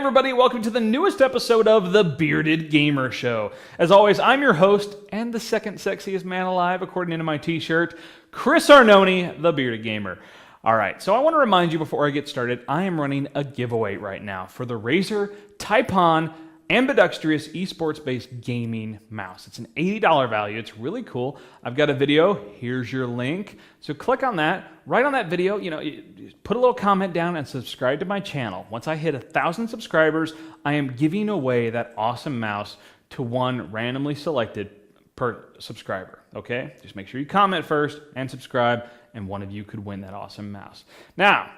everybody, welcome to the newest episode of The Bearded Gamer Show. As always, I'm your host, and the second sexiest man alive, according to my t-shirt, Chris Arnone, The Bearded Gamer. Alright, so I want to remind you before I get started, I am running a giveaway right now for the Razer Taipan ambidextrous eSports-based gaming mouse. It's an $80 value. It's really cool. I've got a video. Here's your link. So click on that. Right on that video, put a little comment down and subscribe to my channel. Once I hit 1,000 subscribers, I am giving away that awesome mouse to one randomly selected per subscriber. Okay? Just make sure you comment first and subscribe, and one of you could win that awesome mouse. Now,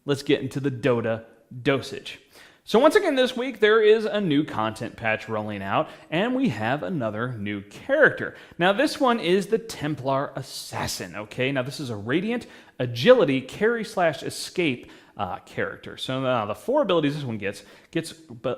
let's get into the DOTA Dosage. So once again this week, there is a new content patch rolling out, and we have another new character. Now this one is the Templar Assassin, okay? Now this is a Radiant Agility Carry/Escape character. So the four abilities this one gets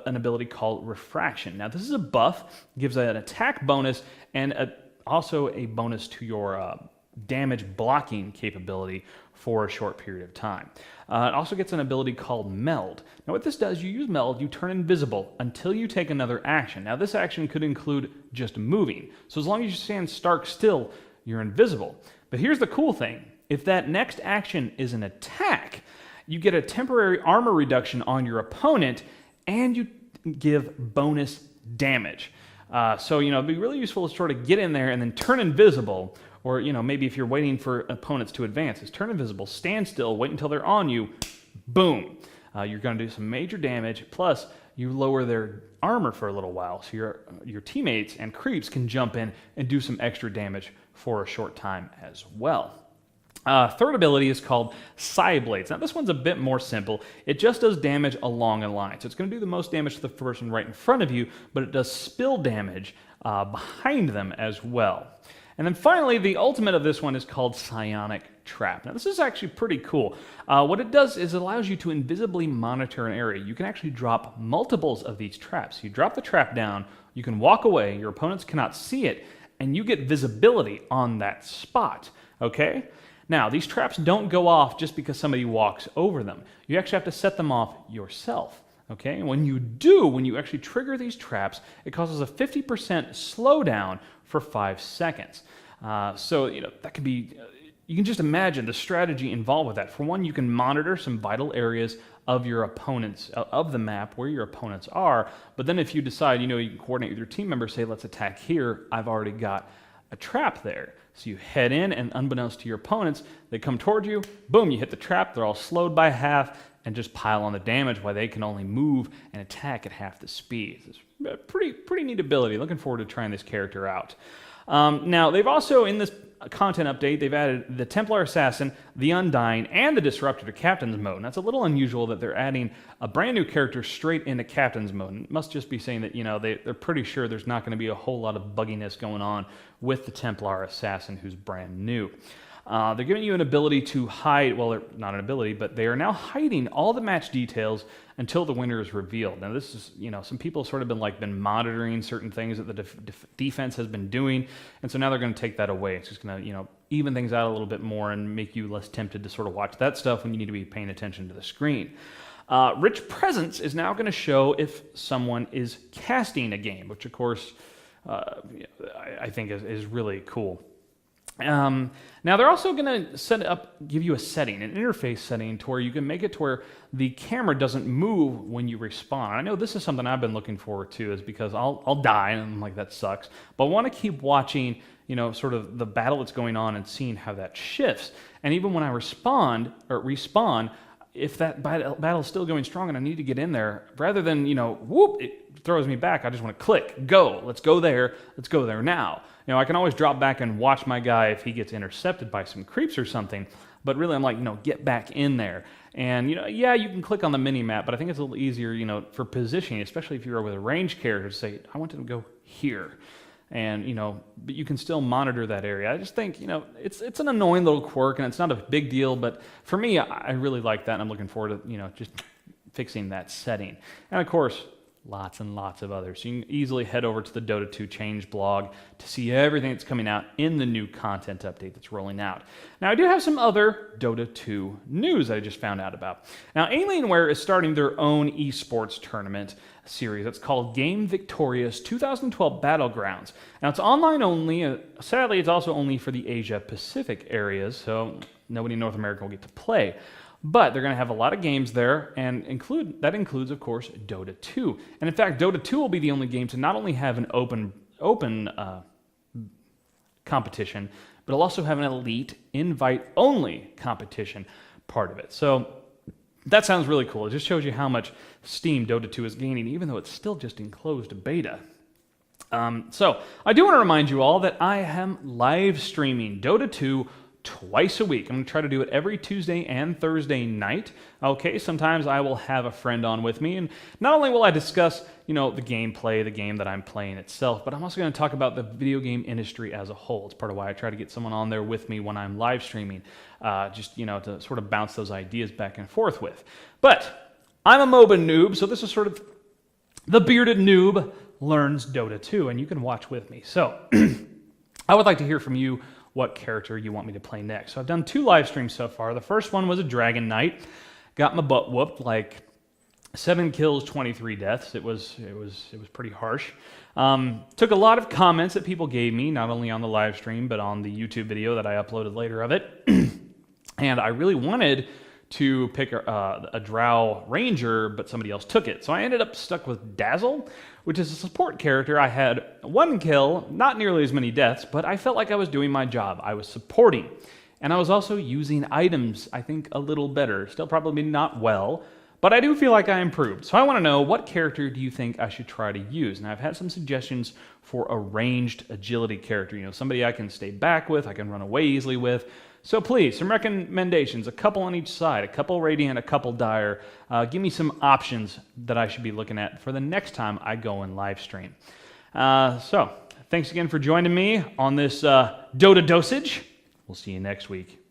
an ability called Refraction. Now this is a buff, gives an attack bonus, and also a bonus to your damage blocking capability for a short period of time. It also gets an ability called Meld. Now what this does, you use Meld, you turn invisible until you take another action. Now this action could include just moving. So as long as you stand stark still, you're invisible. But here's the cool thing. If that next action is an attack, you get a temporary armor reduction on your opponent, and you give bonus damage. So it'd be really useful to sort of get in there and then turn invisible. Or, maybe if you're waiting for opponents to advance, is turn invisible, stand still, wait until they're on you, boom. You're going to do some major damage, plus you lower their armor for a little while, so your teammates and creeps can jump in and do some extra damage for a short time as well. Third ability is called Side Blades. Now this one's a bit more simple. It just does damage along a line. So it's going to do the most damage to the person right in front of you, but it does spill damage behind them as well. And then finally, the ultimate of this one is called Psionic Trap. Now this is actually pretty cool. What it does is it allows you to invisibly monitor an area. You can actually drop multiples of these traps. You drop the trap down, you can walk away, your opponents cannot see it, and you get visibility on that spot, okay? Now, these traps don't go off just because somebody walks over them. You actually have to set them off yourself. Okay, and when you actually trigger these traps, it causes a 50% slowdown for 5 seconds. So that could be, you can just imagine the strategy involved with that. For one, you can monitor some vital areas of your opponents, of the map where your opponents are, but then if you decide, you can coordinate with your team members, say, let's attack here, I've already got a trap there. So you head in, and unbeknownst to your opponents, they come toward you, boom, you hit the trap, they're all slowed by half, and just pile on the damage while they can only move and attack at half the speed. It's a pretty neat ability. Looking forward to trying this character out. Now, they've also, in this content update, they've added the Templar Assassin, the Undying, and the Disruptor to Captain's Mode. And that's a little unusual that they're adding a brand new character straight into Captain's Mode. And it must just be saying that, they're pretty sure there's not going to be a whole lot of bugginess going on with the Templar Assassin, who's brand new. They're giving you an ability to hide, well, not an ability, but they are now hiding all the match details until the winner is revealed. Now this is, some people have sort of been monitoring certain things that the defense has been doing, and so now they're going to take that away. It's just going to, even things out a little bit more and make you less tempted to sort of watch that stuff when you need to be paying attention to the screen. Rich Presence is now going to show if someone is casting a game, which of course I think is really cool. Now they're also going to give you a setting, an interface setting, to where you can make it to where the camera doesn't move when you respawn. I know this is something I've been looking forward to, is because I'll die and I'm like, that sucks. But I want to keep watching, sort of the battle that's going on and seeing how that shifts. And even when I respawn, if that battle is still going strong and I need to get in there, rather than, whoop, it throws me back, I just want to click, go, let's go there now. I can always drop back and watch my guy if he gets intercepted by some creeps or something, but really I'm like, get back in there. And, yeah, you can click on the mini-map, but I think it's a little easier, for positioning, especially if you're with a ranged character, to say, I want him to go here. And, but you can still monitor that area. I just think, it's an annoying little quirk, and it's not a big deal, but for me, I really like that, and I'm looking forward to, just fixing that setting. And, of course, lots and lots of others. So you can easily head over to the Dota 2 change blog to see everything that's coming out in the new content update that's rolling out. Now, I do have some other Dota 2 news that I just found out about. Now, Alienware is starting their own eSports tournament series. It's called Game Victorious 2012 Battlegrounds. Now, it's online only. Sadly, it's also only for the Asia Pacific areas, so nobody in North America will get to play. But they're going to have a lot of games there, and that includes, of course, Dota 2. And in fact, Dota 2 will be the only game to not only have an open competition, but it'll also have an elite invite-only competition part of it. So that sounds really cool. It just shows you how much steam Dota 2 is gaining, even though it's still just in closed beta. So I do want to remind you all that I am live streaming Dota 2 twice a week. I'm going to try to do it every Tuesday and Thursday night. Okay, sometimes I will have a friend on with me, and not only will I discuss, the gameplay, the game that I'm playing itself, but I'm also going to talk about the video game industry as a whole. It's part of why I try to get someone on there with me when I'm live streaming, to sort of bounce those ideas back and forth with. But I'm a MOBA noob, so this is sort of the bearded noob learns Dota 2, and you can watch with me. So I would like to hear from you what character you want me to play next. So I've done 2 live streams so far. The first one was a Dragon Knight. Got my butt whooped, like 7 kills, 23 deaths. It was pretty harsh. Took a lot of comments that people gave me, not only on the live stream, but on the YouTube video that I uploaded later of it. And I really wanted to pick a Drow Ranger, but somebody else took it. So I ended up stuck with Dazzle, which is a support character. I had 1 kill, not nearly as many deaths, but I felt like I was doing my job. I was supporting. And I was also using items, I think, a little better. Still probably not well, but I do feel like I improved. So I want to know, what character do you think I should try to use? And I've had some suggestions for a ranged agility character. Somebody I can stay back with, I can run away easily with. So please, some recommendations, a couple on each side, a couple Radiant, a couple Dire. Give me some options that I should be looking at for the next time I go and live stream. So thanks again for joining me on this Dota Dosage. We'll see you next week.